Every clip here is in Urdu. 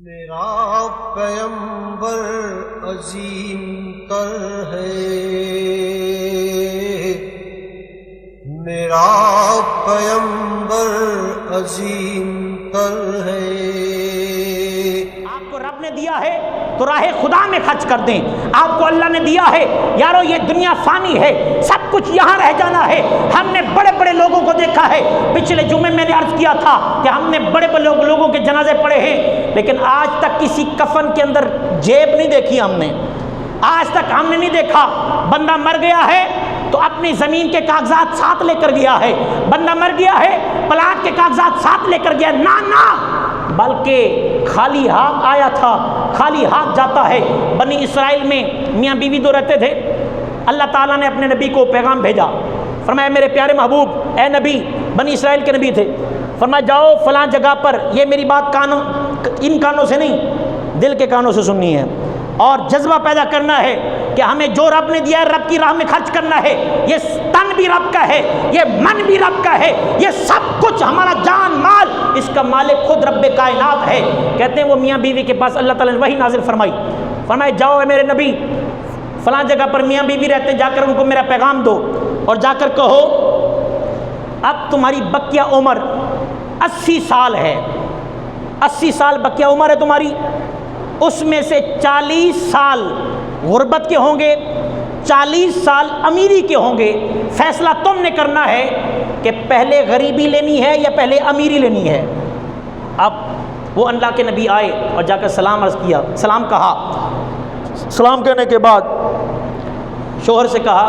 میرا پیغمبر عظیم تر ہے، میرا پیغمبر عظیم تر ہے۔ آپ کو رب نے دیا ہے تو راہ خدا میں خرچ کر دیں۔ آپ کو اللہ نے دیا ہے، یارو یہ دنیا فانی ہے، سب کچھ یہاں رہ جانا ہے۔ ہم نے بڑے بڑے لوگوں کو دیکھا ہے، پچھلے جمعے میں نے عرض کیا تھا کہ ہم نے بڑے بڑے لوگوں کے جنازے پڑھے ہیں، لیکن آج تک کسی کفن کے اندر جیب نہیں دیکھی ہم نے۔ آج تک ہم نے نہیں دیکھا بندہ مر گیا ہے تو اپنی زمین کے کاغذات ساتھ لے کر گیا ہے، بندہ مر گیا ہے پلاٹ کے کاغذات ساتھ لے کر گیا، نہ بلکہ خالی ہاتھ آیا تھا، خالی ہاتھ جاتا ہے۔ بنی اسرائیل میں میاں بیوی دو رہتے تھے، اللہ تعالیٰ نے اپنے نبی کو پیغام بھیجا، فرمایا میرے پیارے محبوب اے نبی، بنی اسرائیل کے نبی تھے، فرمایا جاؤ فلاں جگہ پر، یہ میری بات ان کانوں سے نہیں دل کے کانوں سے سننی ہے، اور جذبہ پیدا کرنا ہے کہ ہمیں جو رب نے دیا ہے رب کی راہ میں خرچ کرنا ہے۔ یہ تن بھی رب کا ہے، یہ من بھی رب کا ہے، یہ سب کچھ ہمارا جان مال اس کا مالک خود رب کائنات ہے۔ کہتے ہیں وہ میاں بیوی کے پاس اللہ تعالیٰ نے وحی نازل فرمائی، فرمایا جاؤ اے میرے نبی فلاں جگہ پر میاں بیوی رہتے ہیں، جا کر ان کو میرا پیغام دو اور جا کر کہو اب تمہاری بقیہ عمر 80 سال ہے، 80 سال بقیہ عمر ہے تمہاری، اس میں سے 40 سال غربت کے ہوں گے، 40 سال امیری کے ہوں گے۔ فیصلہ تم نے کرنا ہے کہ پہلے غریبی لینی ہے یا پہلے امیری لینی ہے۔ اب وہ اللہ کے نبی آئے اور جا کر سلام عرض کیا، سلام کہا، سلام کہنے کے بعد شوہر سے کہا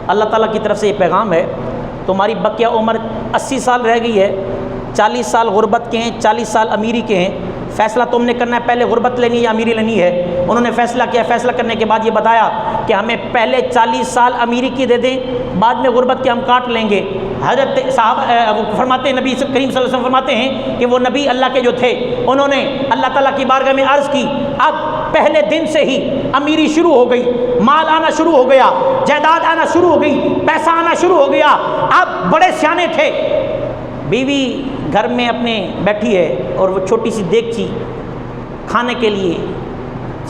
اللہ تعالیٰ کی طرف سے یہ پیغام ہے، تمہاری بقیہ عمر 80 سال رہ گئی ہے، 40 سال غربت کے ہیں، 40 سال امیری کے ہیں، فیصلہ تم نے کرنا ہے پہلے غربت لینی ہے یا امیری لینی ہے۔ انہوں نے فیصلہ کیا، فیصلہ کرنے کے بعد یہ بتایا کہ ہمیں پہلے 40 سال امیری کی دے دیں، بعد میں غربت کے ہم کاٹ لیں گے۔ حضرت صاحب فرماتے ہیں، نبی کریم صلی اللہ علیہ وسلم فرماتے ہیں کہ وہ نبی اللہ کے جو تھے انہوں نے اللہ تعالیٰ کی بارگاہ میں عرض کی، اب پہلے دن سے ہی امیری شروع ہو گئی، مال آنا شروع ہو گیا، جائیداد آنا شروع ہو گئی، پیسہ آنا شروع ہو گیا۔ اب بڑے سیانے تھے، بیوی گھر میں اپنے بیٹھی ہے اور وہ چھوٹی سی دیگچی کھانے کے لیے،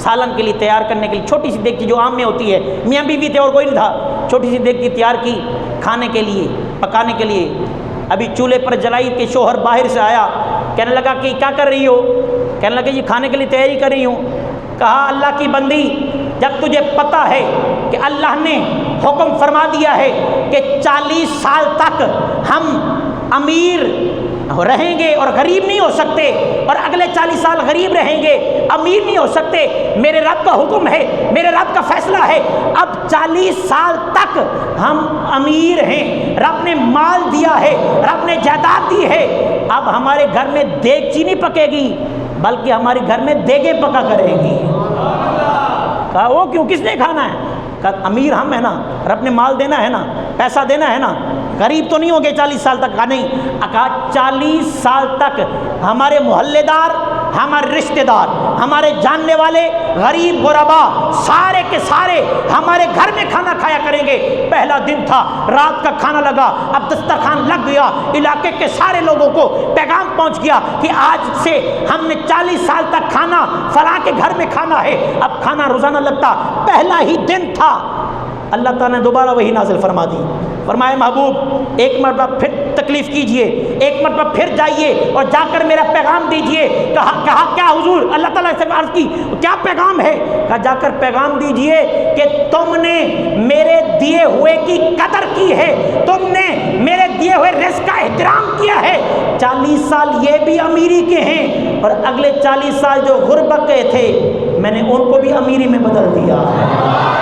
سالن کے لیے تیار کرنے کے لیے، چھوٹی سی دیگچی جو عام میں ہوتی ہے، میاں بیوی تھے اور کوئی نہیں تھا، چھوٹی سی دیگچی تیار کی کھانے کے لیے، پکانے کے لیے۔ ابھی چولہے پر جلائی کہ شوہر باہر سے آیا، کہنے لگا کہ کیا کر رہی ہو؟ کہنے لگا یہ کھانے کے لیے تیاری کر رہی ہوں۔ کہا اللہ کی بندی، جب تجھے پتہ ہے کہ اللہ نے حکم فرما دیا ہے کہ 40 سال تک ہم امیر رہیں گے اور غریب نہیں ہو سکتے، اور اگلے 40 سال غریب رہیں گے، امیر نہیں ہو سکتے، میرے رب کا حکم ہے، میرے رب کا فیصلہ ہے، اب 40 سال تک ہم امیر ہیں، رب نے مال دیا ہے، رب نے جائیداد دی ہے، اب ہمارے گھر میں دیگچی نہیں پکے گی بلکہ ہمارے گھر میں دیگیں پکا کرے گی۔ کہا وہ کیوں، کس نے کھانا ہے؟ کہا امیر ہم ہیں نا، رب نے مال دینا ہے نا، پیسہ دینا ہے نا، غریب تو نہیں ہو گئے 40 سال تک۔ کہا نہیں، کہا 40 سال تک ہمارے محلے دار، ہمارے رشتہ دار، ہمارے جاننے والے غریب غربا سارے کے سارے ہمارے گھر میں کھانا کھایا کریں گے۔ پہلا دن تھا، رات کا کھانا لگا، اب دسترخوان لگ گیا، علاقے کے سارے لوگوں کو پیغام پہنچ گیا کہ آج سے ہم نے 40 سال تک کھانا فلاں کے گھر میں کھانا ہے۔ اب کھانا روزانہ لگتا، پہلا ہی دن تھا، اللہ تعالیٰ نے دوبارہ وہی نازل فرما دی، فرمایا محبوب ایک مرتبہ پھر تکلیف کیجئے، ایک مرتبہ پھر جائیے اور جا کر میرا پیغام دیجئے۔ کہا کیا حضور؟ اللہ تعالیٰ سے عرض کی کیا پیغام ہے؟ کہا جا کر پیغام دیجئے کہ تم نے میرے دیے ہوئے کی قدر کی ہے، تم نے میرے دیے ہوئے رزق کا احترام کیا ہے۔ 40 سال یہ بھی امیری کے ہیں اور اگلے 40 سال جو غربت کے تھے میں نے ان کو بھی امیری میں بدل دیا ہے۔